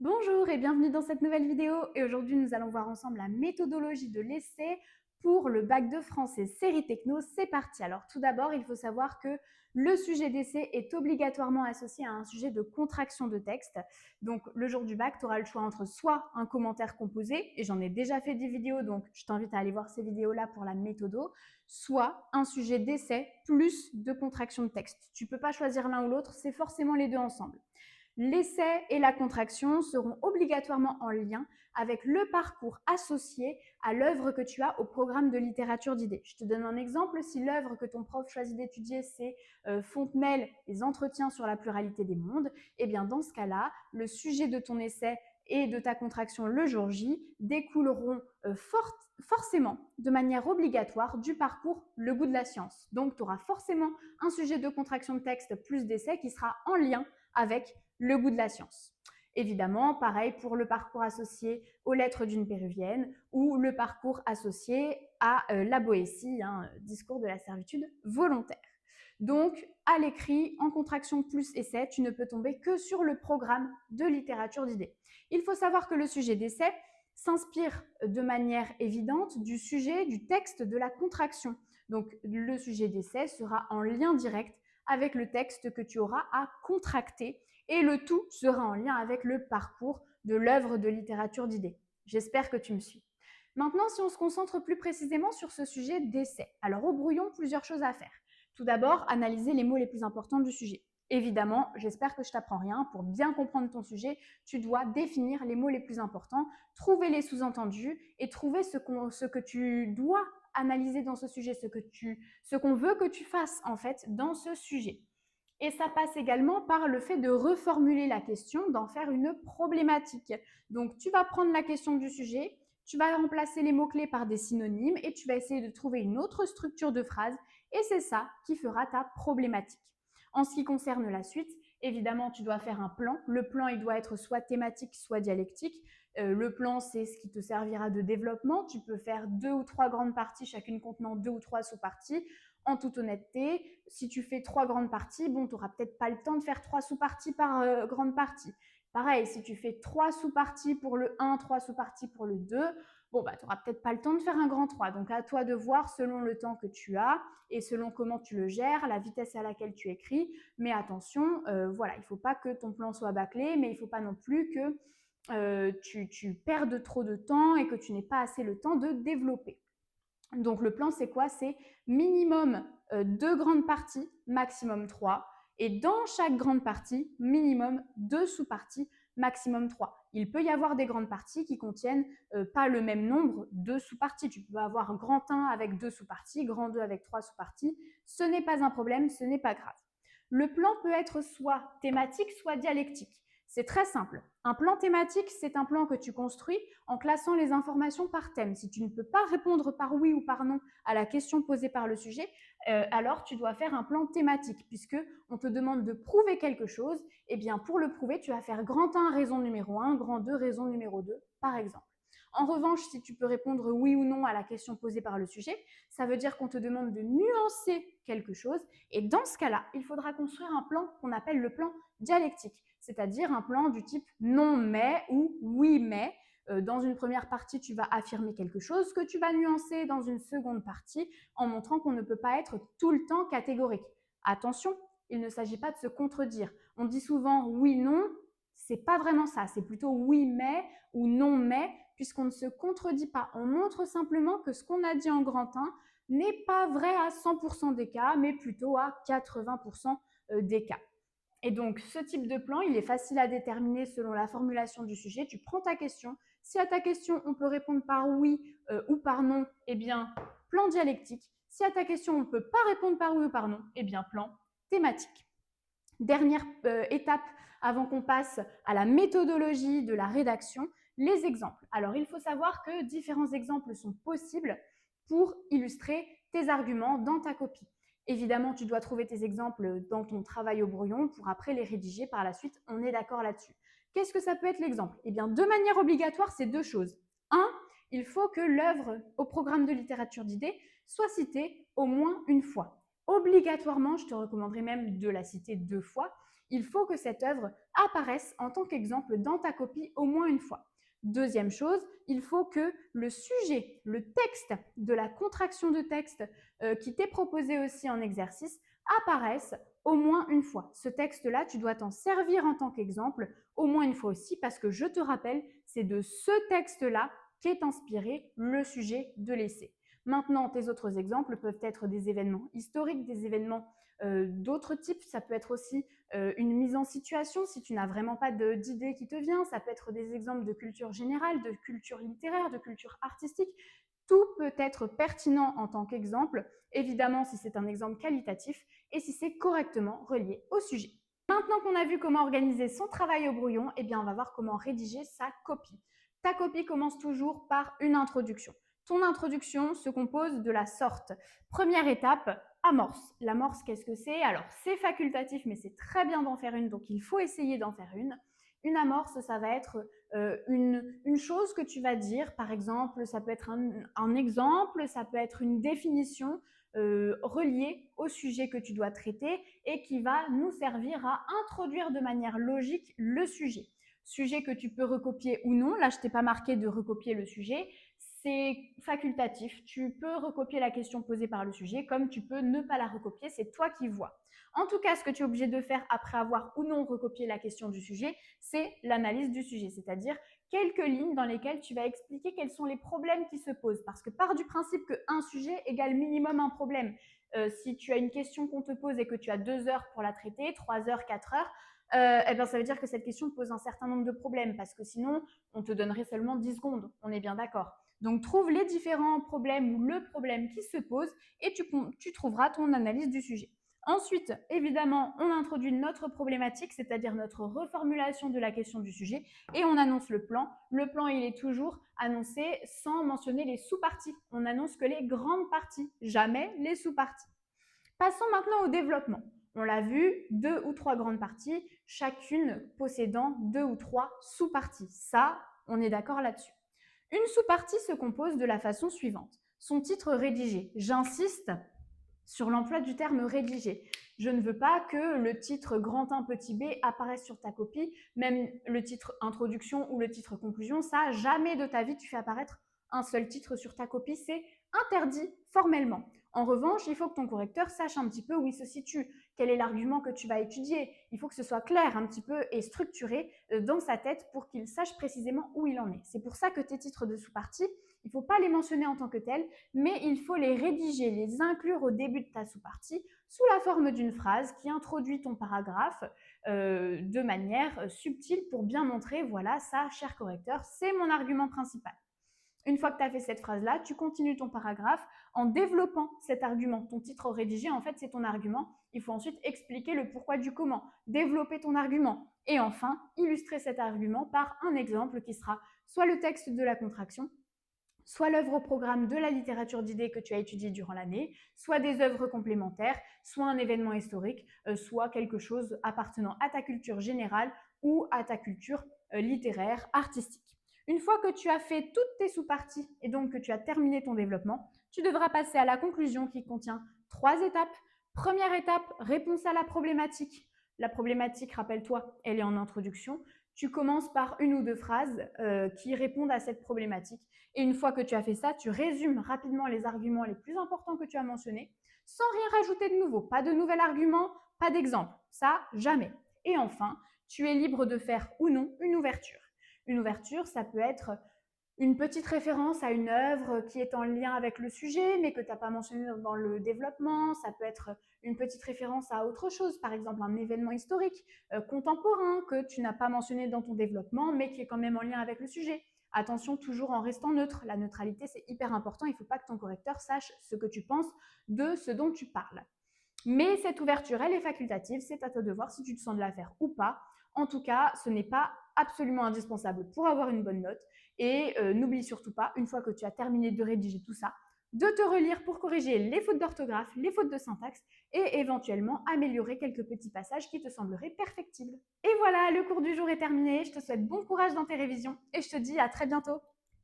Bonjour et bienvenue dans cette nouvelle vidéo et aujourd'hui nous allons voir ensemble la méthodologie de l'essai pour le bac de français série techno. C'est parti. Alors tout d'abord il faut savoir que le sujet d'essai est obligatoirement associé à un sujet de contraction de texte. Donc le jour du bac tu auras le choix entre soit un commentaire composé, et j'en ai déjà fait des vidéos donc je t'invite à aller voir ces vidéos là pour la méthodo, soit un sujet d'essai plus de contraction de texte. Tu ne peux pas choisir l'un ou l'autre, c'est forcément les deux ensemble. L'essai et la contraction seront obligatoirement en lien avec le parcours associé à l'œuvre que tu as au programme de littérature d'idées. Je te donne un exemple, si l'œuvre que ton prof choisit d'étudier c'est Fontenelle, les entretiens sur la pluralité des mondes, eh bien dans ce cas-là, le sujet de ton essai et de ta contraction le jour J découleront forcément, de manière obligatoire, du parcours Le goût de la science. Donc tu auras forcément un sujet de contraction de texte plus d'essai qui sera en lien avec le goût de la science. Évidemment, pareil pour le parcours associé aux lettres d'une péruvienne ou le parcours associé à la Boétie, discours de la servitude volontaire. Donc, à l'écrit, en contraction plus essai, tu ne peux tomber que sur le programme de littérature d'idées. Il faut savoir que le sujet d'essai s'inspire de manière évidente du sujet du texte de la contraction. Donc, le sujet d'essai sera en lien direct avec le texte que tu auras à contracter et le tout sera en lien avec le parcours de l'œuvre de littérature d'idées. J'espère que tu me suis. Maintenant, si on se concentre plus précisément sur ce sujet d'essai. Alors, au brouillon, plusieurs choses à faire. Tout d'abord, analyser les mots les plus importants du sujet. Évidemment, j'espère que je t'apprends rien. Pour bien comprendre ton sujet, tu dois définir les mots les plus importants, trouver les sous-entendus et trouver ce que tu dois analyser dans ce sujet, ce qu'on veut que tu fasses en fait dans ce sujet. Et ça passe également par le fait de reformuler la question, d'en faire une problématique. Donc, tu vas prendre la question du sujet, tu vas remplacer les mots-clés par des synonymes et tu vas essayer de trouver une autre structure de phrase et c'est ça qui fera ta problématique. En ce qui concerne la suite, évidemment, tu dois faire un plan. Le plan, il doit être soit thématique, soit dialectique. Le plan, c'est ce qui te servira de développement. Tu peux faire 2 ou 3 grandes parties, chacune contenant 2 ou 3 sous-parties. En toute honnêteté, si tu fais 3 grandes parties, bon, tu n'auras peut-être pas le temps de faire 3 sous-parties par grande partie. Pareil, si tu fais 3 sous-parties pour le 1, 3 sous-parties pour le 2, bon, bah, tu n'auras peut-être pas le temps de faire un grand 3. Donc, à toi de voir selon le temps que tu as et selon comment tu le gères, la vitesse à laquelle tu écris. Mais attention, voilà, il ne faut pas que ton plan soit bâclé, mais il ne faut pas non plus que tu perdes trop de temps et que tu n'aies pas assez le temps de développer. Donc le plan, c'est quoi? C'est minimum 2 grandes parties, maximum 3. Et dans chaque grande partie, minimum 2 sous-parties, maximum 3. Il peut y avoir des grandes parties qui contiennent pas le même nombre de sous-parties. Tu peux avoir grand 1 avec 2 sous-parties, grand 2 avec 3 sous-parties. Ce n'est pas un problème, ce n'est pas grave. Le plan peut être soit thématique, soit dialectique. C'est très simple. Un plan thématique, c'est un plan que tu construis en classant les informations par thème. Si tu ne peux pas répondre par oui ou par non à la question posée par le sujet, alors tu dois faire un plan thématique, puisque on te demande de prouver quelque chose. Et bien pour le prouver, tu vas faire grand 1 raison numéro 1, grand 2 raison numéro 2, par exemple. En revanche, si tu peux répondre oui ou non à la question posée par le sujet, ça veut dire qu'on te demande de nuancer quelque chose. Et dans ce cas-là, il faudra construire un plan qu'on appelle le plan dialectique, c'est-à-dire un plan du type non mais ou oui mais. Dans une première partie, tu vas affirmer quelque chose que tu vas nuancer dans une seconde partie en montrant qu'on ne peut pas être tout le temps catégorique. Attention, il ne s'agit pas de se contredire. On dit souvent oui, non, c'est pas vraiment ça, c'est plutôt oui, mais ou non, mais, puisqu'on ne se contredit pas. On montre simplement que ce qu'on a dit en grand 1 n'est pas vrai à 100% des cas, mais plutôt à 80% des cas. Et donc, ce type de plan, il est facile à déterminer selon la formulation du sujet. Tu prends ta question. Si à ta question, on peut répondre par oui ou par non, eh bien, plan dialectique. Si à ta question, on ne peut pas répondre par oui ou par non, eh bien, plan thématique. Dernière étape avant qu'on passe à la méthodologie de la rédaction, les exemples. Alors, il faut savoir que différents exemples sont possibles pour illustrer tes arguments dans ta copie. Évidemment, tu dois trouver tes exemples dans ton travail au brouillon pour après les rédiger par la suite. On est d'accord là-dessus. Qu'est-ce que ça peut être l'exemple? Eh bien, de manière obligatoire, c'est 2 choses. 1, il faut que l'œuvre au programme de littérature d'idées soit citée au moins une fois. Obligatoirement, je te recommanderais même de la citer 2 fois. il faut que cette œuvre apparaisse en tant qu'exemple dans ta copie au moins une fois. Deuxième chose, il faut que le sujet, le texte de la contraction de texte qui t'est proposé aussi en exercice apparaisse au moins une fois. Ce texte-là, tu dois t'en servir en tant qu'exemple au moins une fois aussi parce que je te rappelle, c'est de ce texte-là qu'est inspiré le sujet de l'essai. Maintenant, tes autres exemples peuvent être des événements historiques, des événements d'autres types. Ça peut être aussi une mise en situation si tu n'as vraiment pas d'idée qui te vient. Ça peut être des exemples de culture générale, de culture littéraire, de culture artistique. Tout peut être pertinent en tant qu'exemple, évidemment si c'est un exemple qualitatif et si c'est correctement relié au sujet. Maintenant qu'on a vu comment organiser son travail au brouillon, eh bien on va voir comment rédiger sa copie. Ta copie commence toujours par une introduction. Ton introduction se compose de la sorte. Première étape, amorce. L'amorce, qu'est-ce que c'est? Alors, c'est facultatif, mais c'est très bien d'en faire une, donc il faut essayer d'en faire une. Une amorce, ça va être une chose que tu vas dire, par exemple, ça peut être un exemple, ça peut être une définition reliée au sujet que tu dois traiter et qui va nous servir à introduire de manière logique le sujet. Sujet que tu peux recopier ou non. Là, je ne t'ai pas marqué de recopier le sujet. C'est facultatif. Tu peux recopier la question posée par le sujet comme tu peux ne pas la recopier. C'est toi qui vois. En tout cas, ce que tu es obligé de faire après avoir ou non recopié la question du sujet, c'est l'analyse du sujet, c'est-à-dire quelques lignes dans lesquelles tu vas expliquer quels sont les problèmes qui se posent. Parce que part du principe qu'un sujet égale minimum un problème. Si tu as une question qu'on te pose et que tu as 2 heures pour la traiter, 3 heures, 4 heures, eh bien, ça veut dire que cette question pose un certain nombre de problèmes parce que sinon, on te donnerait seulement 10 secondes. On est bien d'accord. Donc, trouve les différents problèmes ou le problème qui se pose et tu trouveras ton analyse du sujet. Ensuite, évidemment, on introduit notre problématique, c'est-à-dire notre reformulation de la question du sujet, et on annonce le plan. Le plan, il est toujours annoncé sans mentionner les sous-parties. On annonce que les grandes parties, jamais les sous-parties. Passons maintenant au développement. On l'a vu, 2 ou 3 grandes parties, chacune possédant 2 ou 3 sous-parties. Ça, on est d'accord là-dessus. Une sous-partie se compose de la façon suivante. Son titre rédigé. J'insiste sur l'emploi du terme rédigé. Je ne veux pas que le titre grand 1 petit b apparaisse sur ta copie, même le titre introduction ou le titre conclusion, ça, jamais de ta vie tu fais apparaître un seul titre sur ta copie, c'est interdit formellement. En revanche, il faut que ton correcteur sache un petit peu où il se situe, quel est l'argument que tu vas étudier. Il faut que ce soit clair un petit peu et structuré dans sa tête pour qu'il sache précisément où il en est. C'est pour ça que tes titres de sous-partie, il ne faut pas les mentionner en tant que tels, mais il faut les rédiger, les inclure au début de ta sous-partie sous la forme d'une phrase qui introduit ton paragraphe de manière subtile pour bien montrer, voilà, ça, cher correcteur, c'est mon argument principal. Une fois que tu as fait cette phrase-là, tu continues ton paragraphe en développant cet argument. Ton titre rédigé, en fait, c'est ton argument. Il faut ensuite expliquer le pourquoi du comment, développer ton argument et enfin illustrer cet argument par un exemple qui sera soit le texte de la contraction, soit l'œuvre au programme de la littérature d'idées que tu as étudiée durant l'année, soit des œuvres complémentaires, soit un événement historique, soit quelque chose appartenant à ta culture générale ou à ta culture littéraire, artistique. Une fois que tu as fait toutes tes sous-parties et donc que tu as terminé ton développement, tu devras passer à la conclusion qui contient 3 étapes. Première étape, réponse à la problématique. La problématique, rappelle-toi, elle est en introduction. Tu commences par une ou 2 phrases qui répondent à cette problématique. Et une fois que tu as fait ça, tu résumes rapidement les arguments les plus importants que tu as mentionnés, sans rien rajouter de nouveau. Pas de nouvel argument, pas d'exemple. Ça, jamais. Et enfin, tu es libre de faire ou non une ouverture. Une ouverture, ça peut être une petite référence à une œuvre qui est en lien avec le sujet, mais que tu n'as pas mentionné dans le développement. Ça peut être une petite référence à autre chose, par exemple un événement historique contemporain que tu n'as pas mentionné dans ton développement, mais qui est quand même en lien avec le sujet. Attention, toujours en restant neutre. La neutralité, c'est hyper important. Il ne faut pas que ton correcteur sache ce que tu penses de ce dont tu parles. Mais cette ouverture, elle est facultative. C'est à toi de voir si tu te sens de la faire ou pas. En tout cas, ce n'est pas absolument indispensable pour avoir une bonne note. Et n'oublie surtout pas, une fois que tu as terminé de rédiger tout ça, de te relire pour corriger les fautes d'orthographe, les fautes de syntaxe et éventuellement améliorer quelques petits passages qui te sembleraient perfectibles. Et voilà, le cours du jour est terminé. Je te souhaite bon courage dans tes révisions et je te dis à très bientôt.